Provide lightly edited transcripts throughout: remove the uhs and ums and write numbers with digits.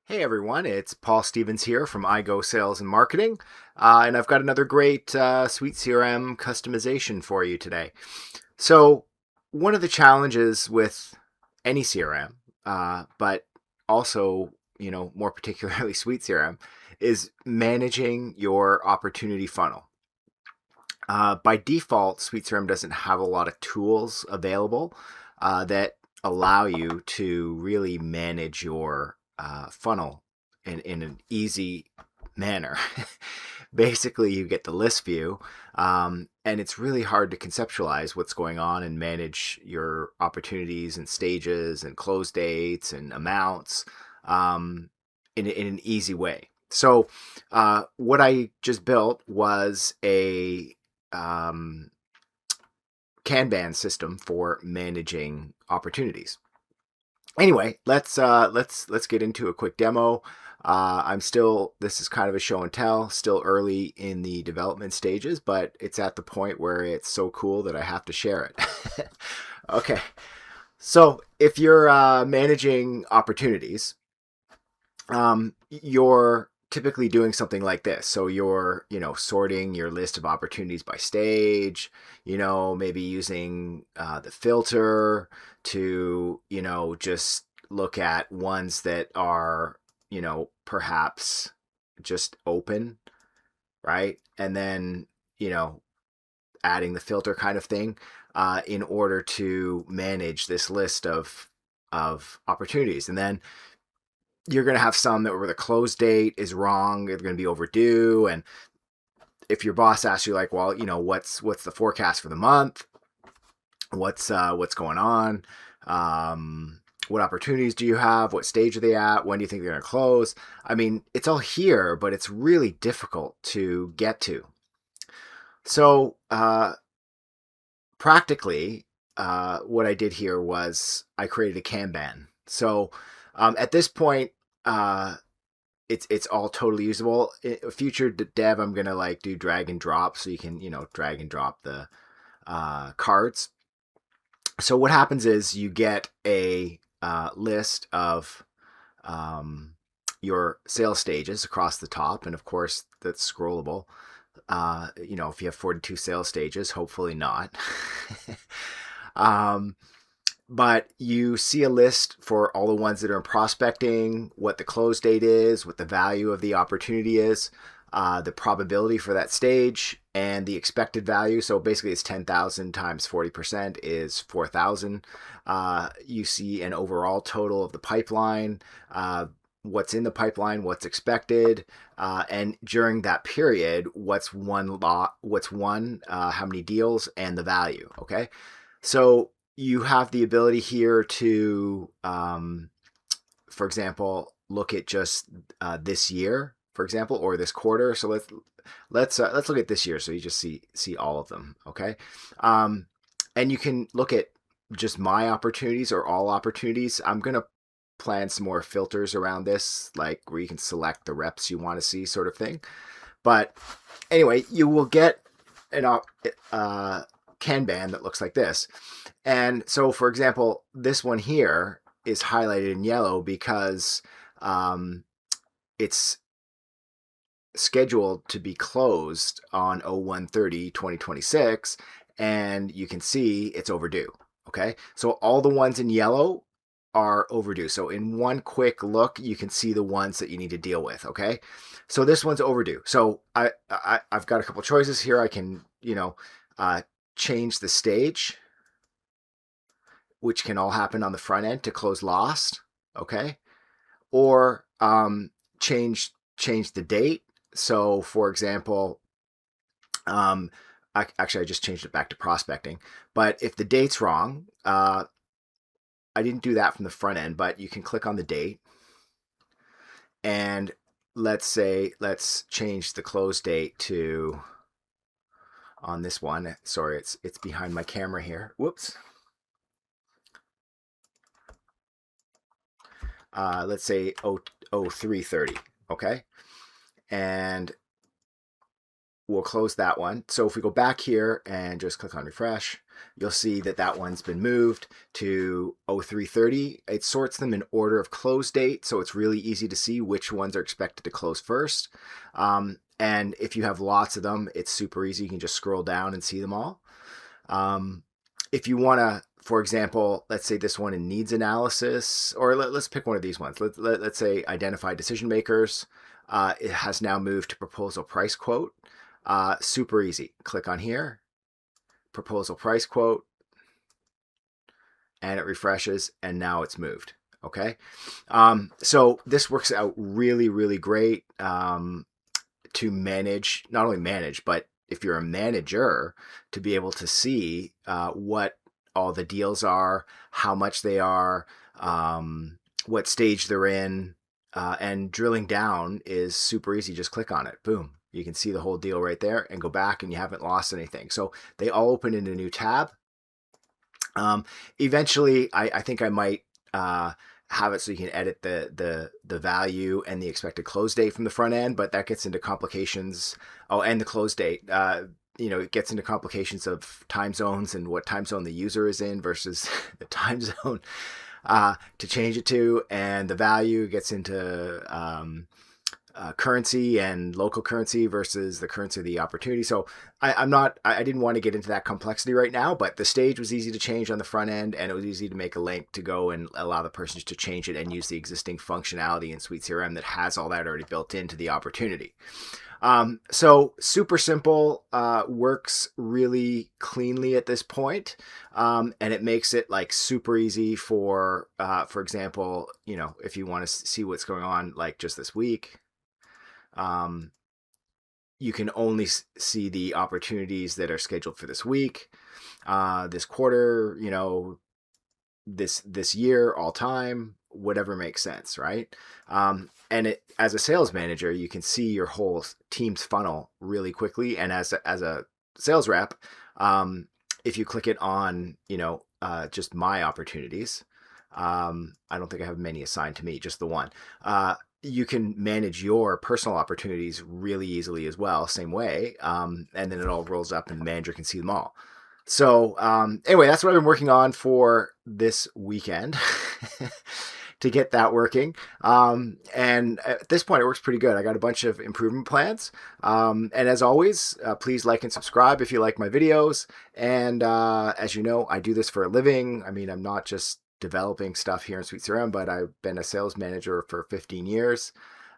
Hey everyone, it's Paul Stevens here from iGo Sales and Marketing, and I've got another great SuiteCRM customization for you today. So, one of the challenges with any CRM, but also, more particularly SuiteCRM, is managing your opportunity funnel. By default, SuiteCRM doesn't have a lot of tools available that allow you to really manage your funnel in an easy manner. Basically, you get the list view, and it's really hard to conceptualize what's going on and manage your opportunities and stages and close dates and amounts in an easy way. So, what I just built was a um, Kanban system for managing opportunities. Anyway, let's get into a quick demo. This is kind of a show and tell, still early in the development stages, but it's at the point where it's so cool that I have to share it. Okay, so if you're managing opportunities, you're typically doing something like this. So you're, sorting your list of opportunities by stage, maybe using the filter to, just look at ones that are, perhaps just open, right? And then, you know, adding the filter kind of thing in order to manage this list of opportunities. And then you're going to have some that where the close date is wrong, they're going to be overdue. And if your boss asks you like, well, what's the forecast for the month? What's going on? What opportunities do you have? What stage are they at? When do you think they're going to close? I mean, it's all here, but it's really difficult to get to. So practically, what I did here was I created a Kanban. So at this point, uh, it's all totally usable. Future dev, I'm gonna like do drag and drop, so you can drag and drop the cards. So what happens is you get a list of um, your sales stages across the top, and of course that's scrollable. If you have 42 sales stages, hopefully not. um, but you see a list for all the ones that are in prospecting, what the close date is, what the value of the opportunity is, the probability for that stage, and the expected value. So basically, it's 10,000 times 40% is 4,000. You see an overall total of the pipeline. What's in the pipeline, what's expected, and during that period, what's one lot, how many deals, and the value. Okay, so you have the ability here to, for example, look at just this year, for example, or this quarter. So let's look at this year. So you just see all of them. Okay, and you can look at just my opportunities or all opportunities. I'm gonna plan some more filters around this, like where you can select the reps you want to see, sort of thing. But anyway, you will get an Kanban that looks like this. And so, for example, this one here is highlighted in yellow because it's scheduled to be closed on 01/30/2026, and you can see it's overdue. Okay, so all the ones in yellow are overdue. So in one quick look, you can see the ones that you need to deal with. Okay, so this one's overdue. So I've got a couple choices here. I can change the stage, which can all happen on the front end to close lost. Okay, or change the date. So for example, I just changed it back to prospecting. But if the date's wrong, I didn't do that from the front end, but you can click on the date, and let's change the close date to, on this one. Sorry, it's behind my camera here. Whoops. Let's say 03/30. Okay, and we'll close that one. So if we go back here and just click on refresh, you'll see that that one's been moved to 0330. It sorts them in order of close date, so it's really easy to see which ones are expected to close first. And if you have lots of them, it's super easy. You can just scroll down and see them all. If you want to, for example, let's say this one in needs analysis, or let's pick one of these ones. Let's say identify decision makers. It has now moved to proposal price quote. Super easy. Click on here, proposal price quote, and it refreshes, and now it's moved. Okay. So this works out really, really great to manage, not only manage, but if you're a manager, to be able to see what all the deals are, how much they are, what stage they're in, and drilling down is super easy. Just click on it. Boom. You can see the whole deal right there and go back, and you haven't lost anything. So they all open in a new tab. Eventually, I think I might have it so you can edit the value and the expected close date from the front end, but that gets into complications. Oh, and the close date. It gets into complications of time zones and what time zone the user is in versus the time zone to change it to, and the value gets into currency and local currency versus the currency of the opportunity. So I didn't want to get into that complexity right now, but the stage was easy to change on the front end, and it was easy to make a link to go and allow the person to change it and use the existing functionality in SuiteCRM that has all that already built into the opportunity. So super simple, works really cleanly at this point. And it makes it like super easy for example, if you want to see what's going on, like just this week, you can only see the opportunities that are scheduled for this week, this quarter, this year, all time, whatever makes sense, right? And as a sales manager, you can see your whole team's funnel really quickly. And as a sales rep, if you click it on, just my opportunities, I don't think I have many assigned to me, just the one. You can manage your personal opportunities really easily as well, same way. And then it all rolls up and the manager can see them all. So anyway, that's what I've been working on for this weekend to get that working. And at this point, it works pretty good. I got a bunch of improvement plans. And as always, please like and subscribe if you like my videos. And as you know, I do this for a living. I mean, I'm not just developing stuff here in SuiteCRM, but I've been a sales manager for 15 years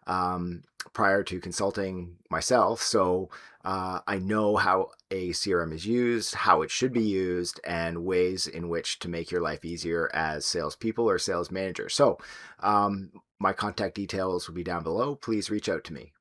prior to consulting myself. So I know how a CRM is used, how it should be used, and ways in which to make your life easier as salespeople or sales managers. So my contact details will be down below. Please reach out to me.